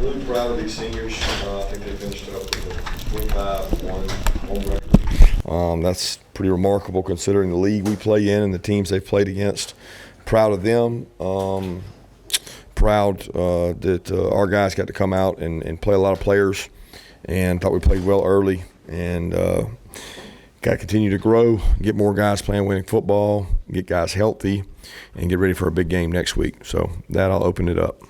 really proud of these seniors. I think they finished up with a 25-1 home record. That's pretty remarkable considering the league we play in and the teams they've played against. Proud of them. Proud that our guys got to come out and play a lot of players, and thought we played well early, and got to continue to grow, get more guys playing winning football, get guys healthy, and get ready for a big game next week. So that'll open it up.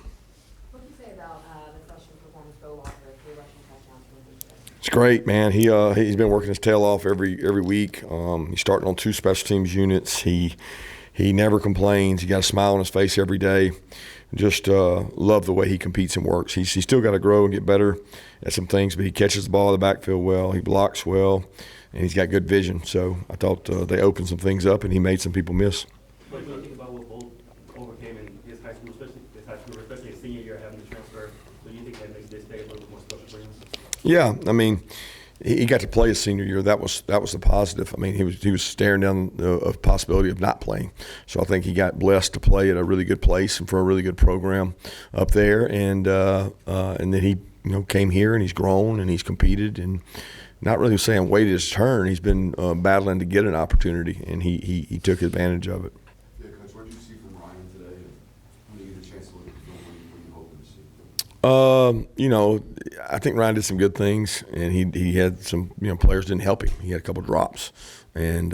What do you say about the freshman performance, Bo Walker, 3 rushing touchdowns for him? It's great, man. He's been working his tail off every week. He's starting on 2 special teams units. He never complains. He got a smile on his face every day. Just love the way he competes and works. He's still got to grow and get better at some things, but he catches the ball in the backfield well. He blocks well, and he's got good vision. So I thought they opened some things up, and he made some people miss. What do you think about what Bo overcame in his high school, especially his senior year, having to transfer? So do you think that makes this day a little bit more special for him? Yeah, I mean, he got to play his senior year. That was the positive. I mean, he was staring down a possibility of not playing. So I think he got blessed to play at a really good place and for a really good program up there. And then he came here and he's grown and he's competed and not really saying waited his turn. He's been battling to get an opportunity, and he took advantage of it. Yeah, Coach, what did you see from Ryan today? When you get a chance to look at the film, what are you hoping to see? I think Ryan did some good things, and he had some players didn't help him. He had a couple drops, and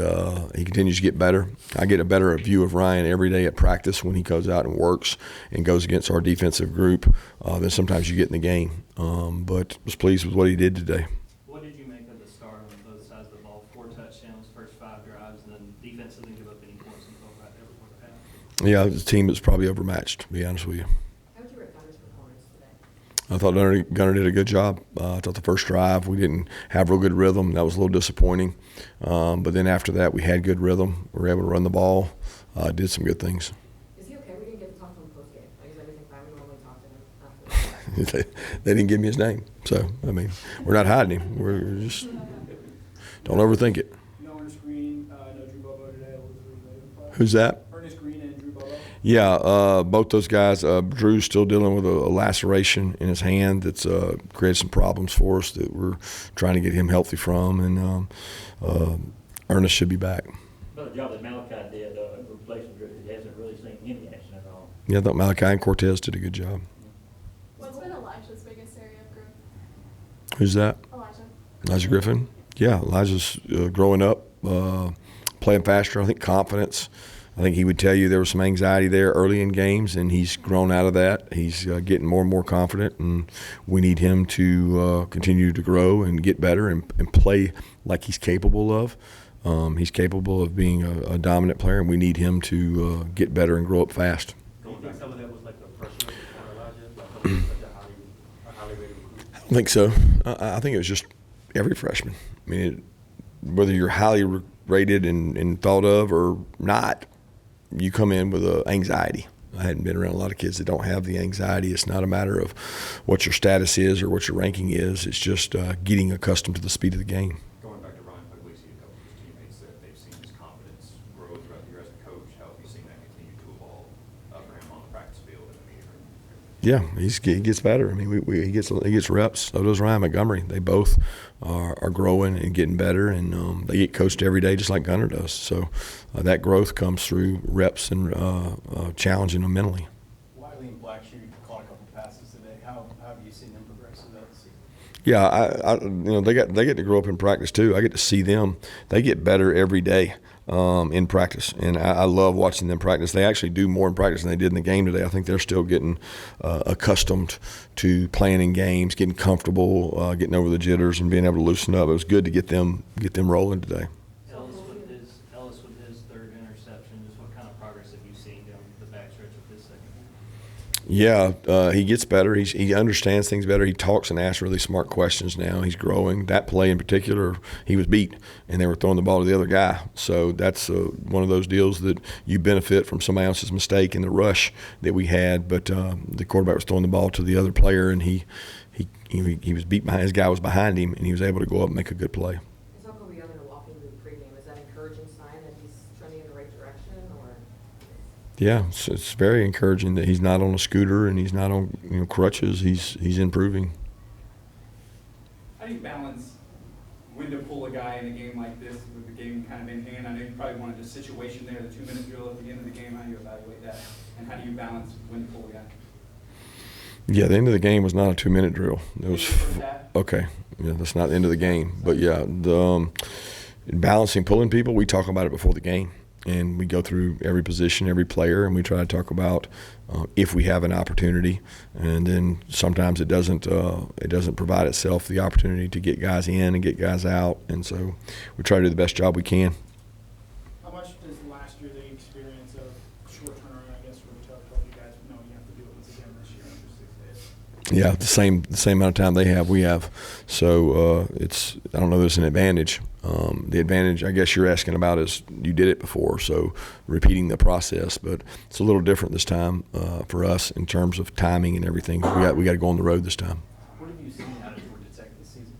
he continues to get better. I get a better view of Ryan every day at practice when he goes out and works and goes against our defensive group than sometimes you get in the game. But was pleased with what he did today. What did you make of the start on both sides of the ball? 4 touchdowns, first 5 drives, and then defense didn't give up any points until right there before the half. Yeah, the team was probably overmatched, to be honest with you. How would you rate Gunner's performance today? I thought Gunner did a good job. I thought the first drive we didn't have real good rhythm. That was a little disappointing. But then after that, we had good rhythm. We were able to run the ball, did some good things. Is he okay? We didn't get to talk to him post-game. Like, is everything fine? We normally talk to him after. They didn't give me his name. So, I mean, we're not hiding him. We're just don't overthink it. Ernest Green, no Drew Bobo today. What was the reason they didn't play? Who's that? Ernest Green and Drew Bobo. Yeah, both those guys. Drew's still dealing with a laceration in his hand that's created some problems for us that we're trying to get him healthy from, and Ernest should be back. But the job that Malachi did replacing Drew, he hasn't really seen any action at all. Yeah, I thought Malachi and Cortez did a good job. What's been Elijah's biggest area of growth? Who's that? Elijah Griffin. Yeah, Elijah's growing up, playing faster. I think confidence. I think he would tell you there was some anxiety there early in games, and he's grown out of that. He's getting more and more confident, and we need him to continue to grow and get better and play like he's capable of. He's capable of being a dominant player, and we need him to get better and grow up fast. Do you think some of that was like the pressure on Elijah? Like such a highly rated recruit? I don't think so. I think it was just every freshman. I mean, whether you're highly rated and thought of or not, you come in with anxiety. I hadn't been around a lot of kids that don't have the anxiety. It's not a matter of what your status is or what your ranking is. It's just getting accustomed to the speed of the game. Going back to Ryan Puglisi, a couple of his teammates said they've seen his confidence grow throughout the year as a coach. How have you seen that continue to evolve for him on the practice field and the meeting room? Yeah, he gets better. I mean, he gets reps. So does Ryan Montgomery. They both are growing and getting better, and they get coached every day just like Gunner does. So that growth comes through reps and challenging them mentally. Wiley and Blackshear caught a couple passes today. How have you seen them progress in that season? Yeah, they get to grow up in practice too. I get to see them. They get better every day in practice, and I love watching them practice. They actually do more in practice than they did in the game today. I think they're still getting accustomed to playing in games, getting comfortable, getting over the jitters, and being able to loosen up. It was good to get them rolling today. Ellis with his 3rd interception, just what kind of progress have you seen down the backstretch of his second half? Yeah, he gets better. He understands things better. He talks and asks really smart questions now. He's growing. That play in particular, he was beat, and they were throwing the ball to the other guy. So that's one of those deals that you benefit from somebody else's mistake in the rush that we had. But the quarterback was throwing the ball to the other player, and he was beat behind. His guy was behind him, and he was able to go up and make a good play. I saw Kobe Young walking through the pregame. Is that an encouraging sign that he's trending in the right direction, or? Yeah, it's very encouraging that he's not on a scooter and he's not on crutches. He's improving. How do you balance when to pull a guy in a game like this with the game kind of in hand? I know you probably wanted a situation there, the 2-minute drill at the end of the game. How do you evaluate that? And how do you balance when to pull a guy? Yeah, the end of the game was not a 2-minute drill. It was First half? okay. Yeah, that's not the end of the game. But yeah, the balancing pulling people, we talk about it before the game, and we go through every position, every player, and we try to talk about if we have an opportunity. And then sometimes it doesn't provide itself the opportunity to get guys in and get guys out, and so we try to do the best job we can. How much does last year the experience of short turnaround, I guess, really help you guys know you have to do it once again this year after 6 days? Yeah, the same amount of time they have, we have. So I don't know, there's an advantage. The advantage, I guess you're asking about, is you did it before, so repeating the process. But it's a little different this time for us in terms of timing and everything. We got to go on the road this time. What have you seen out of Georgia Tech this season,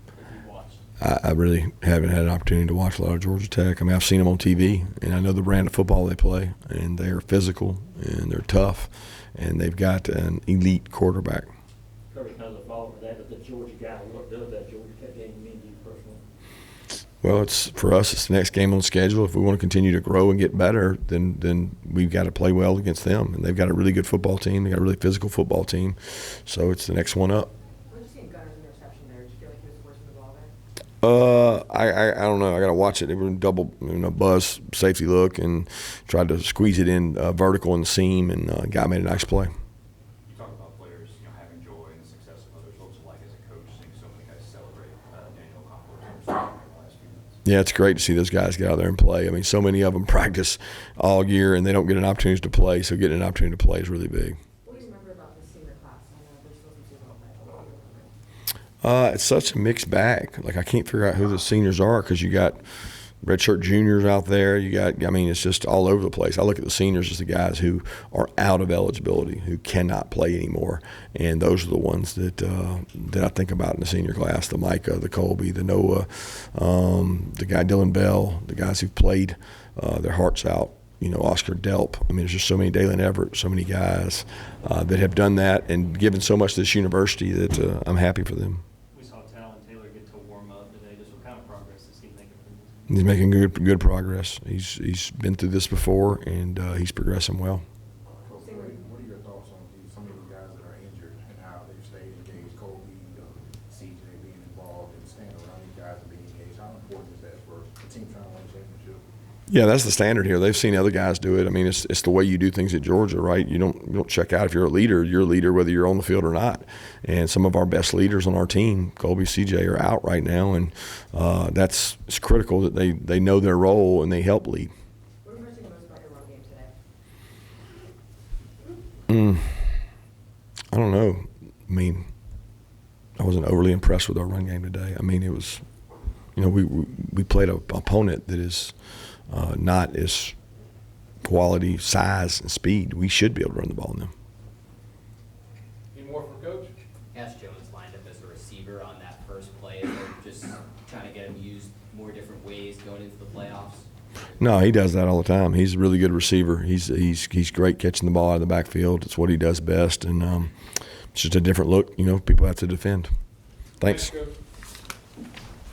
if you've watched? I really haven't had an opportunity to watch a lot of Georgia Tech. I mean, I've seen them on TV, and I know the brand of football they play, and they're physical, and they're tough, and they've got an elite quarterback. Kirby, as a follow-up to that, as a Georgia guy, what does that Georgia Tech game mean to you personally? Well, for us, it's the next game on the schedule. If we want to continue to grow and get better, then we've got to play well against them. And they've got a really good football team. They've got a really physical football team. So it's the next one up. What did you see in Gunner's interception there? Did you feel like he was forcing the ball there? I don't know. I got to watch it. They were in double, buzz safety look and tried to squeeze it in vertical in the seam, and guy made a nice play. You talk about players, having joy in the success of others. What's it like as a coach seeing so many guys celebrate Daniel Confort's in the last few minutes? Yeah, it's great to see those guys get out there and play. I mean, so many of them practice all year, and they don't get an opportunity to play, so getting an opportunity to play is really big. What do you remember about the senior class? I know there's still some seasonal play. What do you remember? It's such a mixed bag. Like, I can't figure out who the seniors are because you got redshirt juniors out there. It's just all over the place. I look at the seniors as the guys who are out of eligibility, who cannot play anymore, and those are the ones that I think about in the senior class: the Micah, the Colby, the Noah, the guy Dylan Bell, the guys who've played their hearts out. Oscar Delp. I mean, there's just so many, Dalen Everett, so many guys that have done that and given so much to this university that I'm happy for them. We saw Talon Taylor get to warm up today. Just what kind of progress is he making for this? He's making good progress. He's been through this before, and he's progressing well. What are your thoughts on some of these guys that are injured and how they've stayed engaged? Colby, CJ being involved and staying around these guys and being engaged. How important is that for a team trying to win a championship? Yeah, that's the standard here. They've seen other guys do it. I mean, it's the way you do things at Georgia, right? You don't check out. If you're a leader whether you're on the field or not. And some of our best leaders on our team, Colby, CJ, are out right now, and it's critical that they know their role and they help lead. What impressed you most about your run game today? I don't know. I mean, I wasn't overly impressed with our run game today. I mean, it was, we played an opponent that is not as quality, size, and speed. We should be able to run the ball on them. Any more for Coach? Ash Jones lined up as a receiver on that first play. Is there just trying to get him used more different ways going into the playoffs? No, he does that all the time. He's a really good receiver. He's great catching the ball out of the backfield. It's what he does best, and it's just a different look. People have to defend. Thanks. Coach.